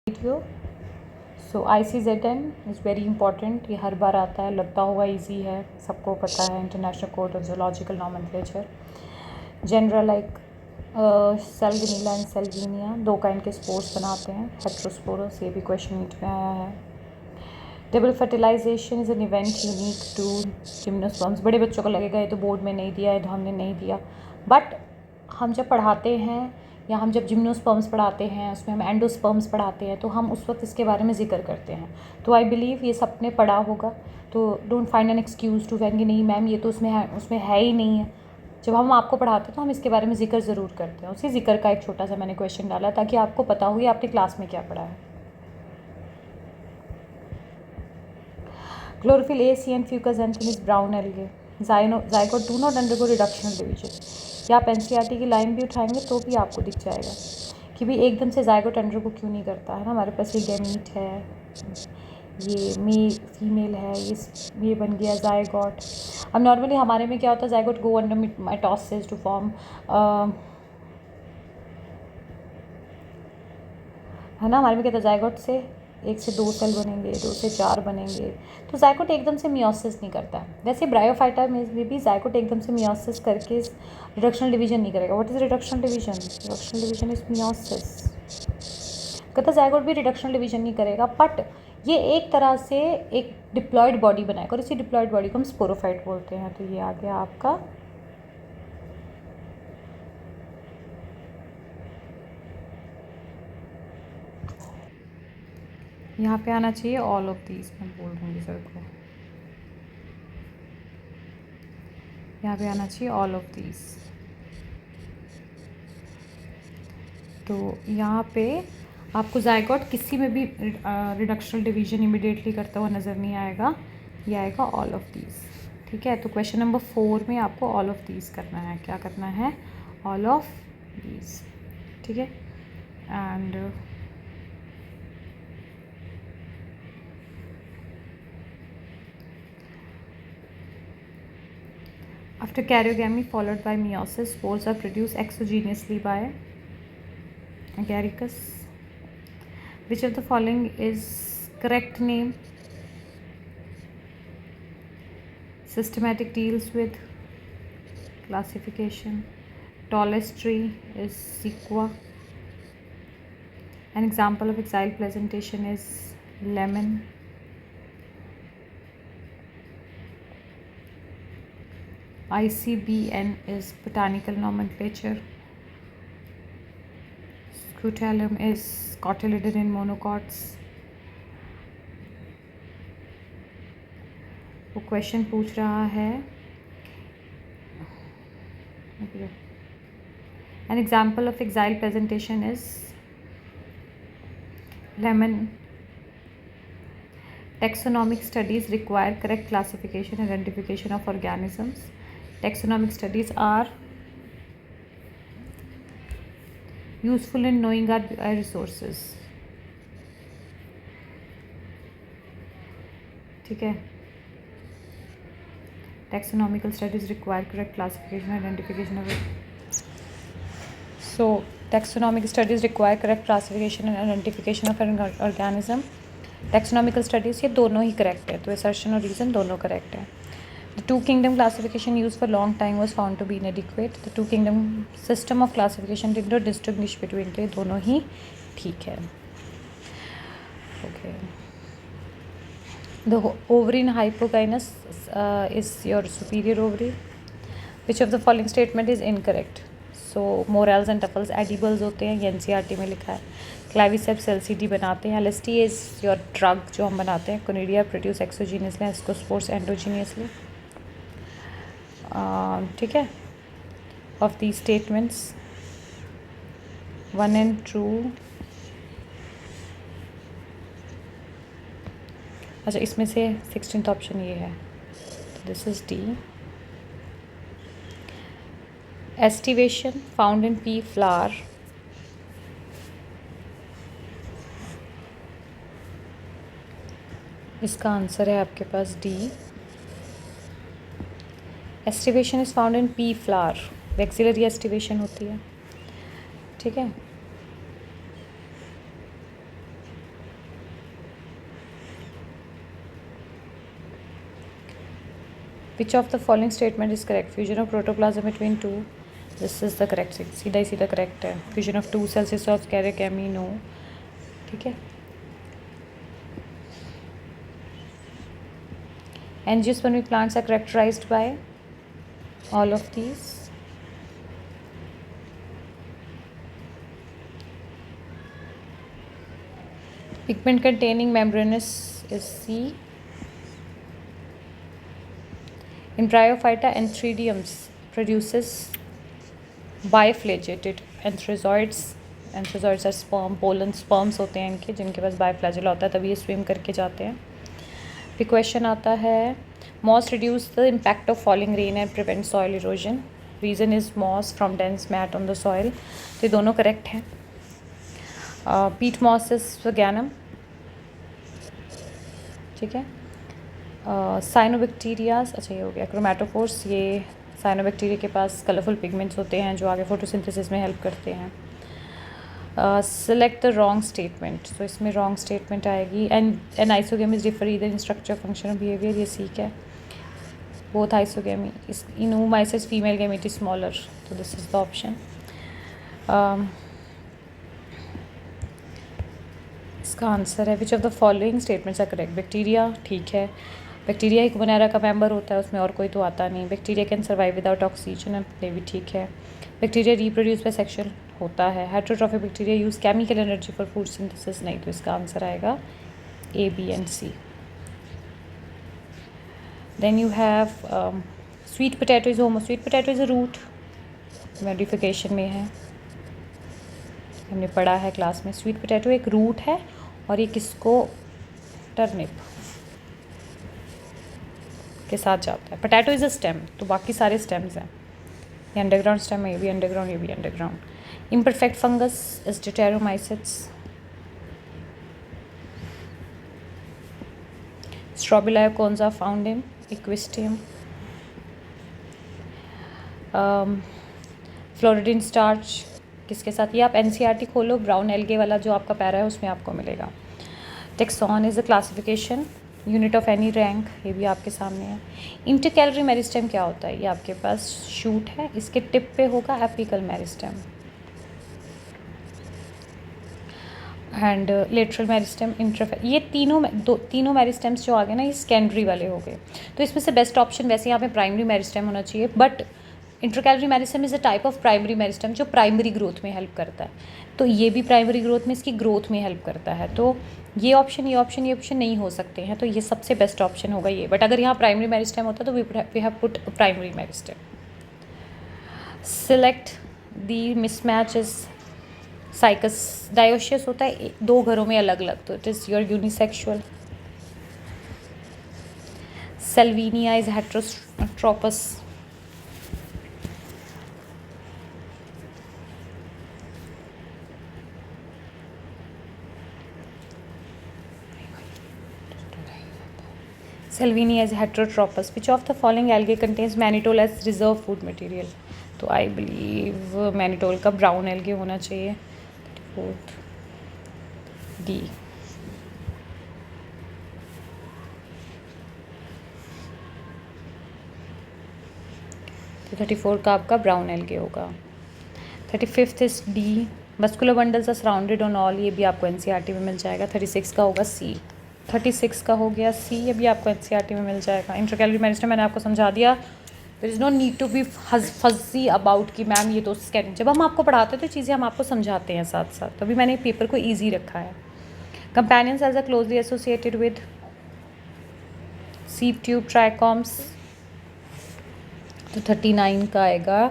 Video. So ICZN is very important. ये हर बार आता है, लगता होगा इजी है, सबको पता है। International code of zoological nomenclature. General like Salvinella and Salvinia, दो काइंड के स्पोर्स बनाते हैं, हेट्रोस्पोरस। ये भी क्वेश्चन नीट में आया है। Double fertilization is an event unique to gymnosperms. बड़े बच्चों को लगेगा ये तो बोर्ड में नहीं दिया है, तो हमने नहीं दिया, बट हम जब पढ़ाते हैं या हम जब जिम्नोस्पर्म्स पढ़ाते हैं, उसमें हम एंडोस्पर्म्स पढ़ाते हैं, तो हम उस वक्त इसके बारे में जिक्र करते हैं। तो आई बिलीव ये सबने पढ़ा होगा, तो don't find an excuse to कहेंगे नहीं मैम ये तो उसमें है ही नहीं है। जब हम आपको पढ़ाते हैं तो हम इसके बारे में जिक्र ज़रूर करते हैं। उसी जिक्र का एक छोटा सा मैंने क्वेश्चन डाला ताकि आपको पता हो आपने क्लास में क्या पढ़ा है। Chlorophyll A, C and fucoxanthin is brown algae. Zygote do not undergo reductional division. या आप NCERT की लाइन भी उठाएंगे तो भी आपको दिख जाएगा कि भाई एकदम से ज़ाइगोट अंडरगो क्यों नहीं करता है ना। हमारे पास ये गैमीट है, ये फीमेल है, ये बन गया ज़ाइगोट। अब नॉर्मली हमारे में क्या होता है, zygote go under mitosis to form, है ना। हमारे में क्या था, ज़ाइगोट से 1 से 2 सेल बनेंगे, 2 से 4 बनेंगे। तो ज़ाइगोट एकदम से मियोसिस नहीं करता है। वैसे ब्रायोफाइटा में भी ज़ाइगोट एकदम से मियोसिस करके रिडक्शनल डिवीजन नहीं करेगा। What is reductional division? Reductional division is meiosis. कहता ज़ाइगोट भी रिडक्शनल डिवीजन नहीं करेगा, बट ये एक तरह से एक डिप्लॉयड बॉडी बनाएगा, और इसी डिप्लॉयड बॉडी को हम स्पोरोफाइट बोलते हैं। तो ये आ गया आपका यहाँ पे आना चाहिए ऑल ऑफ दीज। मैं बोल दूँगी सर को, यहाँ पे आना चाहिए ऑल ऑफ दीज। तो यहाँ पे आपको ज़ाइगोट किसी में भी रिडक्शनल डिवीजन इमिडिएटली करता हुआ नज़र नहीं आएगा, ये आएगा ऑल ऑफ दीज। ठीक है, तो क्वेश्चन नंबर 4 में आपको ऑल ऑफ दीज करना है। क्या करना है? All of these. ठीक है, and after karyogamy followed by meiosis, spores are produced exogenously by agaricus. Which of the following is correct name? Systematic deals with classification. Tallest tree is sequoia. An example of exile presentation is lemon. ICBN is botanical nomenclature. Scutellum is cotyledon monocots. वो question पूछ रहा है, an example of exile presentation is lemon. Taxonomic studies require correct classification and identification of organisms. Taxonomic studies are useful in knowing our resources. ठीक है, taxonomical studies require correct classification and identification of it. So taxonomic studies require correct classification and identification of an organism. Taxonomical studies ये दोनों ही correct है, तो assertion और reason दोनों correct है. The two kingdom classification used for long time was found to be inadequate. The two kingdom system of classification did not distinguish between the दोनों ही ठीक है. Okay. The ovary in hypogynous is your superior ovary. Which of the following statement is incorrect? So morels and truffles edibles होते हैं, ये NCERT में लिखा है. Claviceps LCD बनाते हैं. LSD is your drug जो हम बनाते हैं. Conidia produce exogenously, ascospores endogenously. ठीक है, of these statements 1 and 2. अच्छा, इसमें से 16th ऑप्शन ये है, this is D. Aestivation found in pea flower. इसका आंसर है आपके पास D. Aestivation is found in pea flower, vexillary aestivation होती है. ठीक है, Which of the following statement is correct? Fusion of protoplasm between two. This is the correct. सीधा ही सीधा correct है. Fusion of two cells of karyochemy, no. ठीक है. Angiospermic plants are characterized by all of these. Pigment containing membranous is C. In Bryophyta, Anthridiums produces biflagellated anthrazoids. Anthrazoids are sperm, pollen sperms होते हैं इनके, जिनके पास बाइफ्लैजेला होता है, तभी ये स्विम करके जाते हैं. फिर क्वेश्चन आता है, moss reduce the impact of falling rain and prevent soil erosion. Reason is moss from dense mat on the soil. तो ये दोनों करेक्ट हैं. पीट मॉस इज वैगैनम. ठीक है. साइनोबैक्टीरियाज, अच्छा ये हो गया. क्रोमेटोफोर्स, ये साइनोबैक्टीरिया के पास कलरफुल पिगमेंट्स होते हैं जो आगे फोटोसिंथेसिस में हेल्प करते हैं. Select the wrong statement. तो इसमें रॉन्ग स्टेटमेंट आएगी. An isogame is differ either in structure, function और बिहेवियर. ये सीख है. Both isogamy in oomycetes female gamete is smaller. तो दिस इज द ऑप्शन. इसका आंसर है which of the following statements are correct. Bacteria ठीक है. बैक्टीरिया एक वनैरा का मेंबर होता है, उसमें और कोई तो आता नहीं. Bacteria can survive without oxygen, ये भी ठीक है. बैक्टीरिया रिप्रोड्यूस बाय सेक्शुअल होता है. Heterotrophic bacteria use chemical energy for food synthesis, नहीं. तो इसका आंसर आएगा A, B and C. Then you have sweet potato is homo. Sweet potato is a root, modification में है, हमने पढ़ा है क्लास में. स्वीट पोटैटो एक रूट है और ये किसको, टर्निप के साथ जाता है. पोटैटो इज़ अ स्टेम, तो बाकी सारे स्टेम्स हैं. ये अंडरग्राउंड स्टेम है, ये भी अंडरग्राउंड, ये भी underground. Imperfect fungus is deuteromycetes. Strobili कौनसा found in equisetum. Floridean starch किसके साथ, ये आप एनसीईआरटी खोलो, ब्राउन एल्गे वाला जो आपका पैरा है उसमें आपको मिलेगा. Tax on is the classification unit of any rank, ये भी आपके सामने है. इंटरकैलरी मेरिस्टेम क्या होता है, ये आपके पास शूट है, इसके टिप पे होगा apical meristem. And lateral meristem, ये तीनों मेरिस्टेम्स जो आ गए ना, ये सेकेंडरी वाले हो गए. तो इसमें से बेस्ट ऑप्शन वैसे यहाँ पे प्राइमरी मेरिस्टेम होना चाहिए. But intercalary meristem is a type of primary meristem जो प्राइमरी ग्रोथ में हेल्प करता है. तो ये भी प्राइमरी ग्रोथ में, इसकी ग्रोथ में हेल्प करता है. तो ये ऑप्शन नहीं हो सकते हैं. तो ये सबसे बेस्ट ऑप्शन होगा ये. बट अगर यहाँ प्राइमरी मेरिस्टेम होता तो we have put primary meristem. Select the mismatch is cycas. Dioecious होता है दो घरों में अलग अलग, तो it is your unisexual. Salvinia is heterotropous. Salvinia is heterotropous. Which of the following algae contains mannitol as reserve food material? तो I believe mannitol का brown algae होना चाहिए. 34th D. तो 34 का आपका brown algae होगा. 35th is D. Muscular bundles are surrounded on all, ये भी आपको एनसीईआरटी में मिल जाएगा. 36 का होगा C. 36 का हो गया सी, ये भी आपको एनसीईआरटी में मिल जाएगा. इंटरकैलरी मेरिस्टेम मैंने आपको समझा दिया. There is no need to be fuzzy about कि मैम ये तो स्कैनिंग. जब हम आपको पढ़ाते हैं तो चीज़ें हम आपको समझाते हैं साथ साथ, तभी मैंने पेपर को ईजी रखा है. Companion cells are closely associated with sieve tube trichomes. तो 39 का आएगा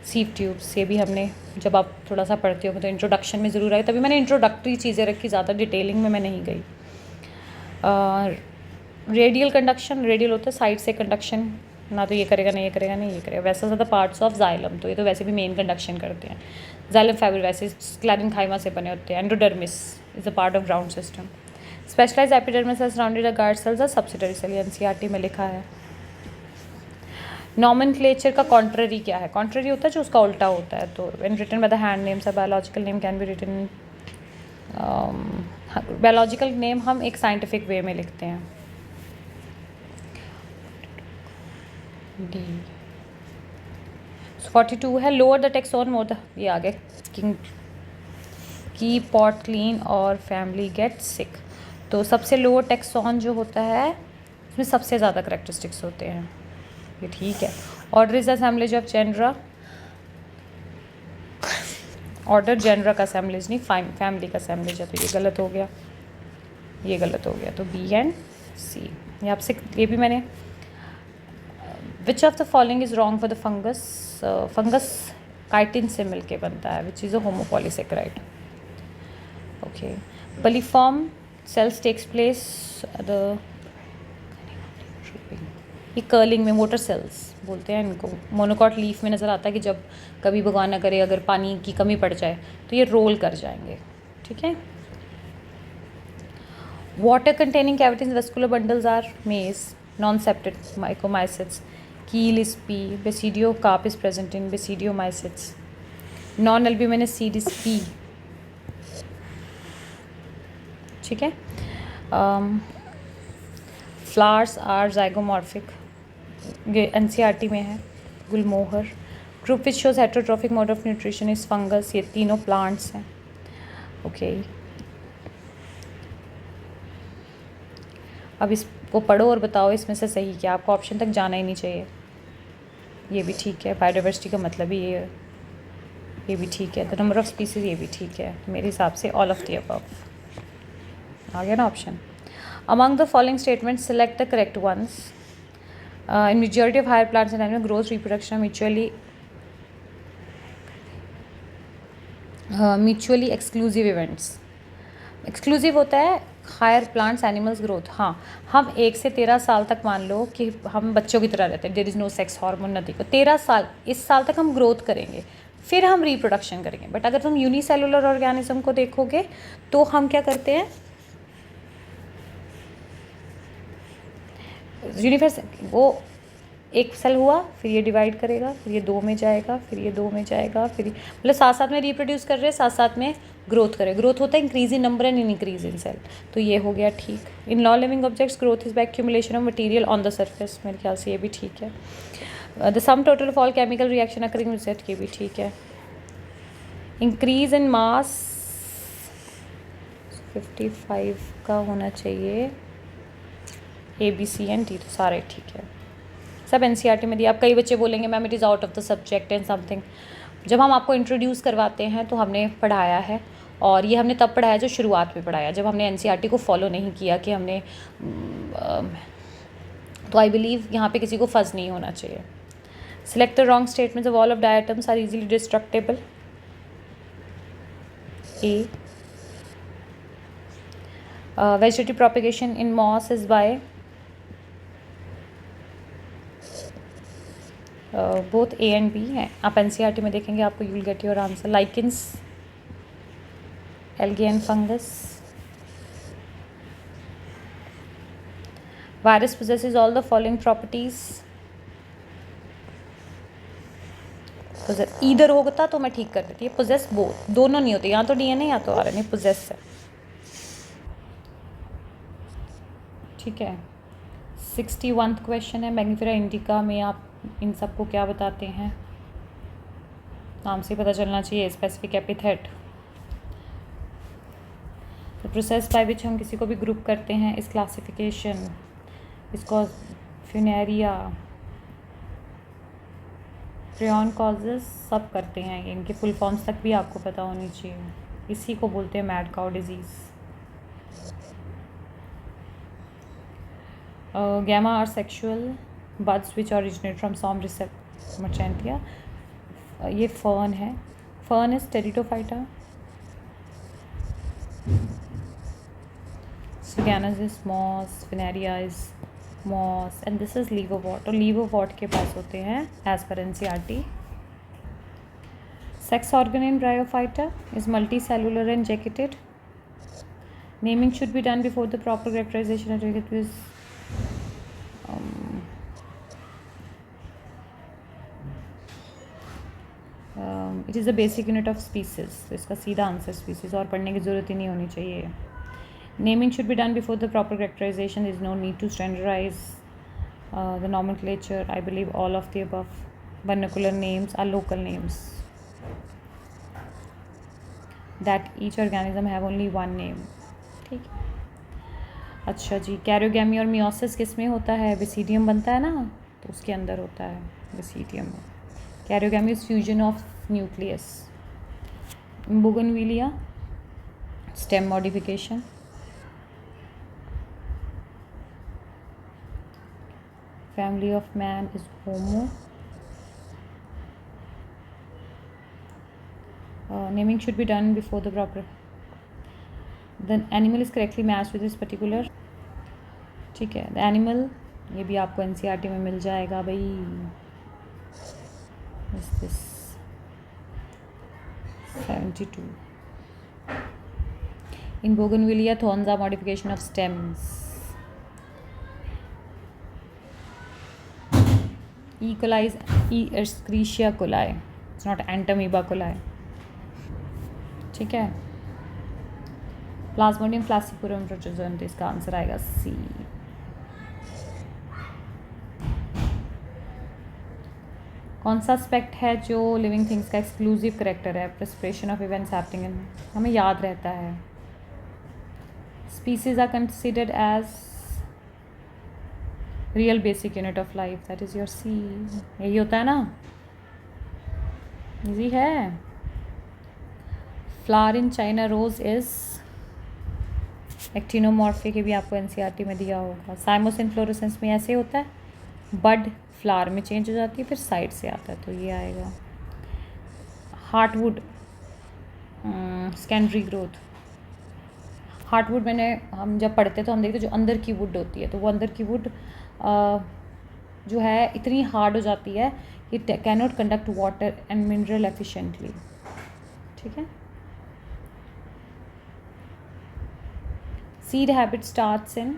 सीप ट्यूब्स. ये भी हमने जब आप थोड़ा सा पढ़ते हो तो इंट्रोडक्शन में ज़रूर आए, तभी मैंने इंट्रोडक्टरी चीज़ें रखी, ज़्यादा डिटेलिंग में मैं नहीं गई. रेडियल कंडक्शन, रेडियल होता है साइड से कंडक्शन, ना तो ये करेगा ना ये करेगा ना ये करेगा. वैसे ज़्यादा पार्ट्स ऑफ जाइलम, तो ये तो वैसे भी मेन कंडक्शन करते हैं. जाइलम फाइबर वैसे स्क्लेरेन्काइमा से बने होते हैं. Endodermis is a part of ground system. Specialise epidermis है surrounded a guard cells, subsidiary cell, NCERT में लिखा है. नॉमेनक्लेचर का कॉन्ट्ररी क्या है? कॉन्ट्ररी होता है जो उसका उल्टा होता है. तो when written by the hand names, a biological name can be written. Biological name हम एक साइंटिफिक वे में लिखते हैं. डी। 42 है lower the taxon more the, ये आ गया किंग की पॉट क्लीन और फैमिली गेट सिक। तो सबसे लोअर टेक्सोन जो होता है उसमें सबसे ज़्यादा करेक्टरिस्टिक्स होते हैं, ये ठीक है। Order is assemblage of genera, order genera का असेंबलेज नहीं, फैमिली का असेंबलेज है, तो ये गलत हो गया, ये गलत हो गया। तो बी एंड सी। ये आपसे, ये भी मैंने, which of the following is wrong for the fungus. Fungus chitin से मिलके बनता है, which is a homopolysaccharide. Okay, bulliform cells takes place the, ये कर्लिंग में मोटर सेल्स बोलते हैं इनको। मोनोकॉट लीफ में नज़र आता है कि जब कभी भगवान न करे अगर पानी की कमी पड़ जाए तो ये रोल कर जाएंगे, ठीक है। Water containing cavities vascular bundles are maize, non septate myxomycetes, keel is P, basidiocarp is present in basidiomycetes, non albuminous seed is P, ठीक है। फ्लावर्स आर जाइगोमॉर्फिक, ये NCERT में है। Gulmohar, group which shows heterotrophic mode of nutrition is fungus, ये तीनों plants हैं। Okay, अब इसको पढ़ो और बताओ इसमें से सही क्या, आपको ऑप्शन तक जाना ही नहीं चाहिए। ये भी ठीक है, बायोडाइवर्सिटी का मतलब ही ये भी ठीक है। द नंबर ऑफ स्पीसीज, ये भी ठीक है। मेरे हिसाब से ऑल ऑफ द अबव आ गया ना option. Among the following statement select the correct ones. In majority of higher plants and animal growth reproduction are mutually exclusive events। Exclusive होता है हायर प्लांट्स एनिमल्स ग्रोथ। हाँ, हम 1 से 13 साल तक मान लो कि हम बच्चों की तरह रहते हैं, there is no sex hormone nothing. 13 साल, इस साल तक हम ग्रोथ करेंगे, फिर हम रिप्रोडक्शन करेंगे। बट अगर तुम यूनिसेलुलर ऑर्गेनिज्म को देखोगे तो हम क्या करते हैं, यूनिवर्स, वो एक सेल हुआ, फिर ये डिवाइड करेगा, फिर ये 2 में जाएगा, फिर ये 2 में जाएगा, फिर मतलब साथ साथ में रिप्रोड्यूस कर रहे हैं, साथ साथ में ग्रोथ करे। ग्रोथ होता है increase in number and increase in cell, तो ये हो गया ठीक। In non living objects growth is by accumulation of material on the surface, मेरे ख्याल से ये भी ठीक है। The sum total of all chemical reaction occurring with set, ये भी ठीक है। इंक्रीज इन मास 55 का होना चाहिए, A B C and D, तो सारे ठीक है, सब NCERT में दिया। अब कई बच्चे बोलेंगे ma'am it is out of the subject and something. जब हम आपको इंट्रोड्यूस करवाते हैं तो हमने पढ़ाया है, और ये हमने तब पढ़ाया जो शुरुआत में पढ़ाया, जब हमने NCERT को फॉलो नहीं किया कि हमने, तो आई बिलीव यहाँ पे किसी को फर्ज नहीं होना चाहिए। Select the wrong statements, all of diatoms are easily destructible, A। Vegetative propagation in moss is by both A and B हैं। आप NCERT में देखेंगे आपको, you will get your answer. Lichens, algae and fungus. Virus possesses all the following properties। Either होता तो मैं ठीक कर देती, पोजेस बोथ, दोनों नहीं होते, या तो DNA या तो RNA, पोजेस है, ठीक है। 61th क्वेश्चन है, मैग्नीफेरा इंडिका में आप इन सबको क्या बताते हैं, नाम से पता चलना चाहिए। स्पेसिफिक एपिथेट, तो प्रोसेस बाय विच हम किसी को भी ग्रुप करते हैं इस क्लासिफिकेशन, इसको फ्यूनेरिया, प्रियॉन कॉजेस, सब करते हैं। इनके फुल फॉर्म्स तक भी आपको पता होनी चाहिए। इसी को बोलते हैं mad cow disease. Gamma are sexual buds which originate from Somniferous Marchantia। ये फर्न है, fern is pteridophyta, Siganus is moss, Funaria is moss, and this is liverwort, और liverwort के पास होते हैं as per NCERT। Sex organ in Bryophyta is multicellular and jacketed। Naming should be done before the proper characterization of it is it is the basic unit of species, तो इसका सीधा answer species, और पढ़ने की ज़रूरत ही नहीं होनी चाहिए। Naming should be done before the proper characterization, is no need to standardize. The nomenclature, I believe all of the above. Vernacular names are local names that each organism have only one name. ठीक है. अच्छा जी, karyogamy और meiosis किस में होता है? Basidium बनता है ना, तो उसके अंदर होता है बेसिडियम में. Karyogamy is fusion of nucleus. Bougainvillea stem modification. Family of man is Homo. Naming should be done before the proper. The animal is correctly matched with this particular. ठीक है. The animal, ये भी आपको NCERT में मिल जाएगा भाई. Is this 72. In Bougainvillea, thorns are modification of stems. E. coli is E. Escherichia coli. It's not Entamoeba coli. ठीक है. प्लाज्मोडियम फ्लासिपुरम प्रोटोजोन, तो इसका आंसर आएगा सी. कौन सा एस्पेक्ट है जो लिविंग थिंग्स का एक्सक्लूसिव करेक्टर है? Precipitation of events happening in, हमें याद रहता है. Species are considered as real basic unit of life, that is your C. यही होता है ना, इजी है. Flower in China rose is actinomorphic, ये भी आपको एनसीईआरटी में दिया होगा. साइमोस इन्फ्लोरेसेंस में ऐसे होता है, बड फ्लावर में चेंज हो जाती है, फिर साइड से आता है, तो ये आएगा. Heartwood secondary growth. हार्टवुड हम जब पढ़ते तो हम देखते जो अंदर की वुड होती है, तो वो अंदर की वुड जो है इतनी हार्ड हो जाती है कि can not conduct water and mineral efficiently. ठीक है. Seed habit starts in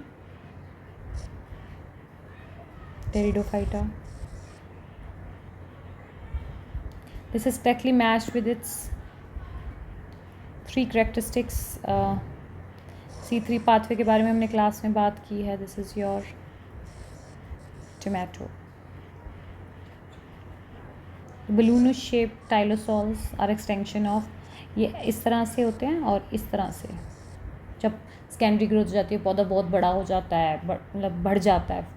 pteridophyta. This is correctly matched with its 3 characteristics. C3 pathway के बारे में हमने क्लास में बात की है. This is your tomato. Balloonous shape tyloses are extension of, ये इस तरह से होते हैं और इस तरह से. जब सेकेंडरी ग्रोथ हो जाती है, पौधा बहुत बड़ा हो जाता है, मतलब बढ़ जाता है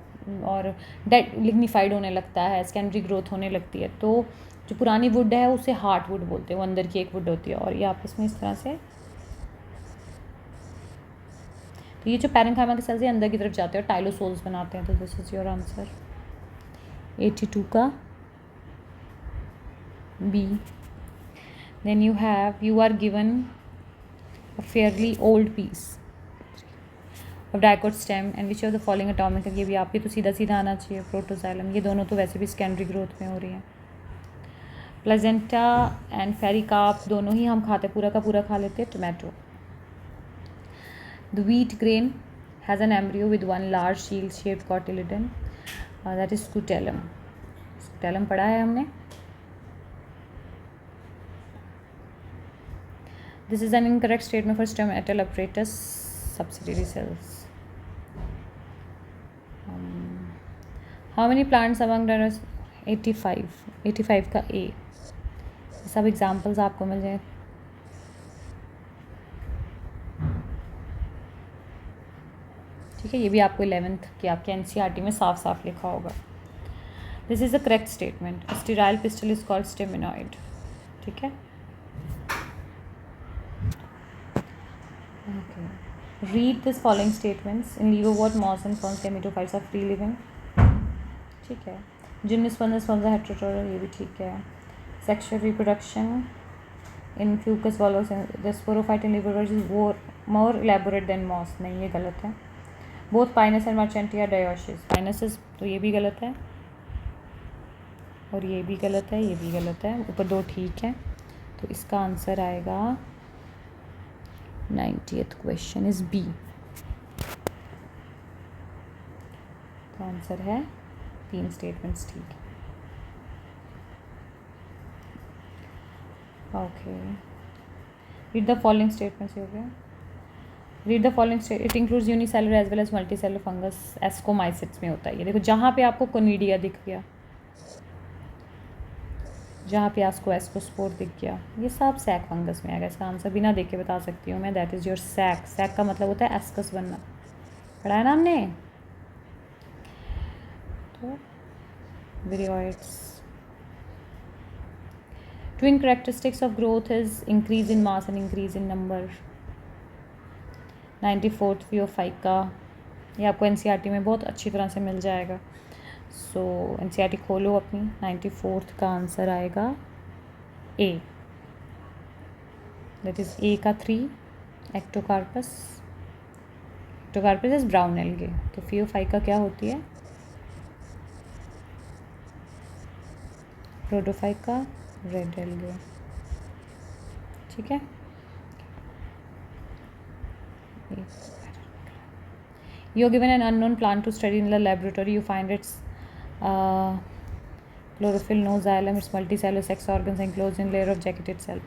और डेड लिग्निफाइड होने लगता है, सेकेंडरी ग्रोथ होने लगती है, तो जो पुरानी वुड है उसे हार्ट वुड बोलते हैं. वो अंदर की एक वुड होती है और ये आपस में इस तरह से, तो ये जो पैरेंकाइमा के सेल्स अंदर की तरफ जाते हैं और टाइलोसोल्स बनाते हैं. तो दिस इज योर आंसर 82 का B. Then you are given a fairly old piece of dicot stem and which of the following atomic, ये भी आपके तो सीधा सीधा आना चाहिए. प्रोटोजाइलम, ये दोनों तो वैसे भी सेकेंडरी ग्रोथ में हो रही हैं. प्लेजेंटा एंड फेरिकाप दोनों ही हम खाते, पूरा का पूरा खा लेते हैं. Tomato. The wheat grain has an embryo with one large shield-shaped cotyledon, that is scutellum. Scutellum पढ़ा है हमने. This is an incorrect statement for stomatal apparatus subsidiary cells. How many plants among dinosaurs? 85. 85 का A. सब examples आपको मिल जाए. ठीक है. ये भी आपको 11th की आपके एनसीईआरटी में साफ साफ लिखा होगा. This is a correct statement. Sterile pistil is called staminode. ठीक है. Okay. Read this following statements. In liverwort moss and ferns gametophytes are free living. ठीक है. जिम्नोस्पर्म्स हेटेरोटोरल, ये भी ठीक है. Sexual reproduction in fucus volvox, the sporophyte in liverwort is more elaborate than moss. नहीं, ये गलत है. Both pinus and marchantia dioecious. Pinus is तो ये भी गलत है और ये भी गलत है, ये भी गलत है. ऊपर दो ठीक है, तो इसका आंसर आएगा 90th क्वेश्चन इज बी. तो आंसर है 3 स्टेटमेंट्स ठीक है. Okay. Read the following statements. हो गया. Read the following, it includes unicellular as well as multicellular fungus, ascomycetes में होता है ये। देखो जहाँ पे आपको कोनिडिया दिख गया, जहाँ पे आपको एस्कोस्पोर दिख गया, ये सब सैक फंगस में आएगा। इसका आंसर बिना देख के बता सकती हूँ मैं, that is your sac. Sac का मतलब होता है एस्कस बनना, पढ़ा है ना हमने। तो विरियोइड्स, twin characteristics of growth is increase in mass and increase in number। 94th Phaeophyca, ये आपको एनसीईआरटी में बहुत अच्छी तरह से मिल जाएगा। सो एनसीईआरटी खोलो अपनी, 94th का आंसर आएगा ए, दैट इज़ ए का 3 Ectocarpus. Ectocarpus is brown algae, तो फियोफाइका क्या होती है, प्रोटोफाइका रेड एल्गे, ठीक है। You are given an unknown plant to study in the laboratory. You find its chlorophyll, no xylem, its multicellular sex organs enclosed in layer of jacketed cell.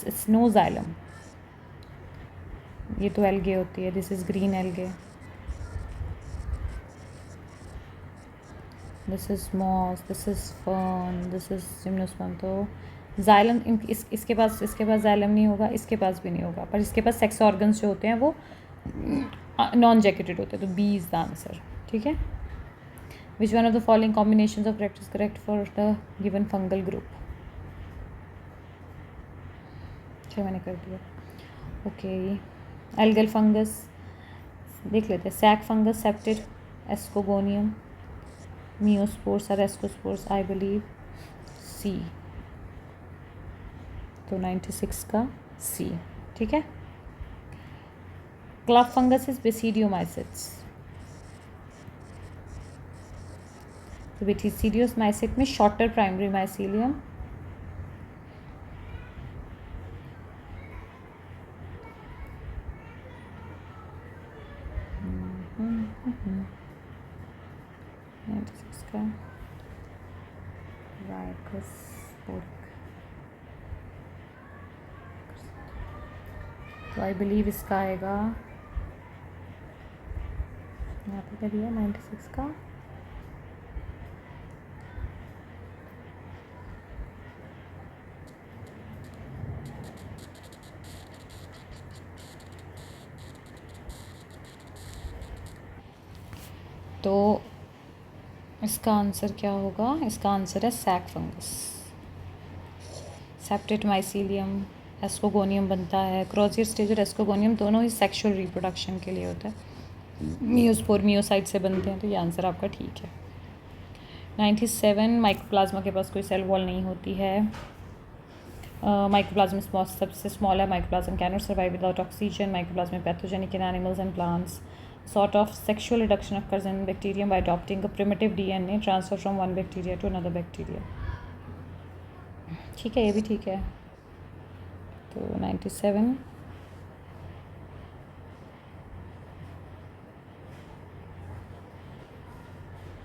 It's no xylem. ये तो algae होती है, this is green algae, this is moss, this is fern, this is gymnosperm. तो xylem इसके पास xylem नहीं होगा, इसके पास भी नहीं होगा, पर इसके पास सेक्स ऑर्गन्स जो होते हैं वो नॉन जैकेटेड होते हैं, तो बी इज़ द आंसर, ठीक है। Which one of the following combinations of correct is correct for the given fungal group. क्या मैंने कर दिया, ओके। एल्गल फंगस देख लेते हैं, सैक फंगस, सेप्टिड, एस्कोगोनियम, मियोस्पोर्स और एस्कोस्पोर्स, आई बिलीव सी, तो 96 का सी, ठीक है। क्लब फंगस इज बेसिडियोमाइसिट्स, तो बेसिडियोमाइसिट में शॉर्टर प्राइमरी माइसीलियम, तो आई बिलीव इसका आएगा, यहाँ पे क्या दिया 96 का, तो इसका आंसर क्या होगा, इसका आंसर है sac fungus. Septate mycelium, ascogonium बनता है। क्रॉसियर स्टेज और एस्कोगोनियम दोनों ही सेक्सुअल रिप्रोडक्शन के लिए होता है, मियोस्पोर मियोसाइट से बनते हैं, तो ये आंसर आपका ठीक है। 97 माइक्रोप्लाज्मा के पास कोई सेल वॉल नहीं होती है। माइक्रोप्लाज्मा सबसे स्मॉल है, माइक्रोप्लाज्म can not survive without oxygen, mycoplasma pathogenic in animals and plants, sort of sexual reduction occurs in bacterium by adopting a primitive DNA transfer from one bacteria to another bacteria, ठीक है, ये भी ठीक है। तो 97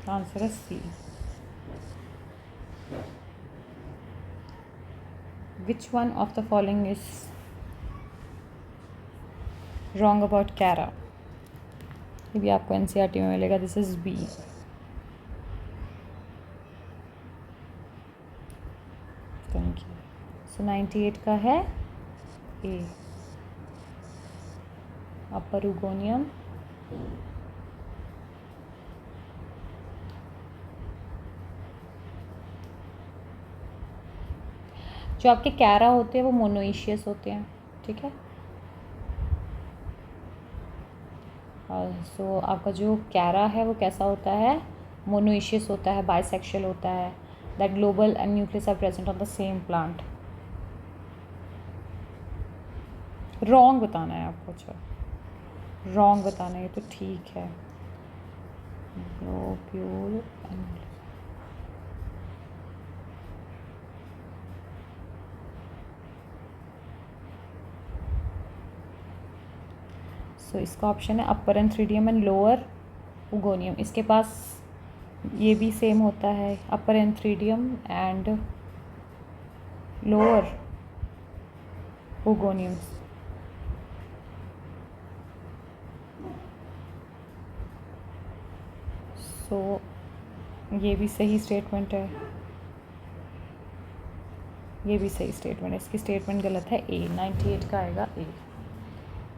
answer है सी। Which one of the following is wrong about Cara? ये भी आपको एनसीईआरटी में मिलेगा, this is B. Thank you. So 98 का है ए, अपर यूगोनियम, जो आपके कैरा होते हैं वो मोनोइशियस होते हैं, ठीक है। सो आपका जो कैरा है वो कैसा होता है, मोनोइशियस होता है, बाइसेक्शुअल होता है, that globule and nucleus are present on the same plant. Wrong बताना है आपको, अच्छा रॉन्ग बताना है, तो ठीक है। ग्लोब्यूल एंड सो इसका ऑप्शन है अपर एंथ्रीडियम एंड लोअर उगोनियम। इसके पास ये भी सेम होता है, अपर एंथ्रीडियम एंड लोअर उगोनियम। सो ये भी सही स्टेटमेंट है, ये भी सही स्टेटमेंट है। इसकी स्टेटमेंट गलत है, ए। 98 का आएगा ए।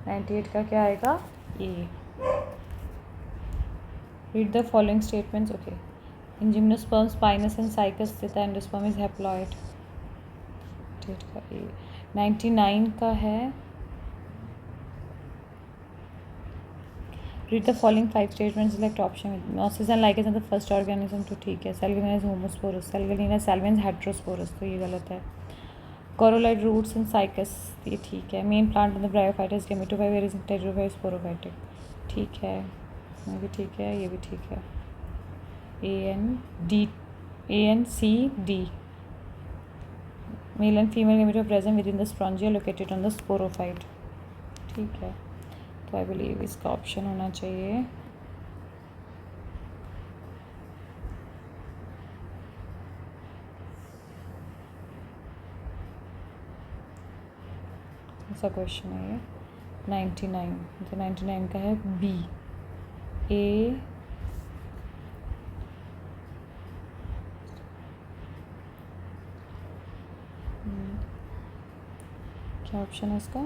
98 का क्या आएगा? ए। Read the following statements. Okay, in gymnosperm spinous and cycas theta endosperm is haploid. 98 का ए। 99 का है read the following 5 statements, select option. मोसिस and ligase and the first organism, तो ठीक है। Cell गिलिना is homosporous, cell गिलिना सेल्वेंस heterosporous, तो ये गलत है। कोरोलाइड रूट्स एंड साइकस, ये ठीक है। Main plant in the bryophytes gametophyte टेट्रोफाइट स्पोरोफाइटिक, ठीक है। ये भी ठीक है, ये भी ठीक है। A, N, male and female gametes present within the sporangia located on the sporophyte, ठीक है। तो आई बिलीव इसका ऑप्शन होना चाहिए ऐसा क्वेश्चन है ये। 99, तो 99 का है बी। ए क्या ऑप्शन है इसका?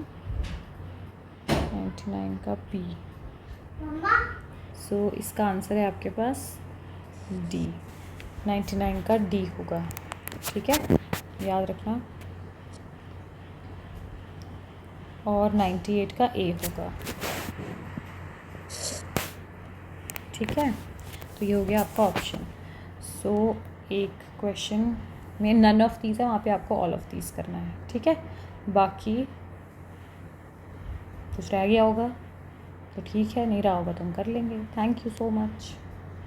99 का बी। सो इसका आंसर है आपके पास डी। 99 का डी होगा, ठीक है, याद रखना। और 98 का ए होगा, ठीक है। तो ये हो गया आपका ऑप्शन। सो एक क्वेश्चन में नन ऑफ दीज है, वहाँ पे आपको ऑल ऑफ दीज करना है, ठीक है। बाकी कुछ रह गया होगा तो ठीक है, नहीं रहा होगा तो हम कर लेंगे। Thank you so much.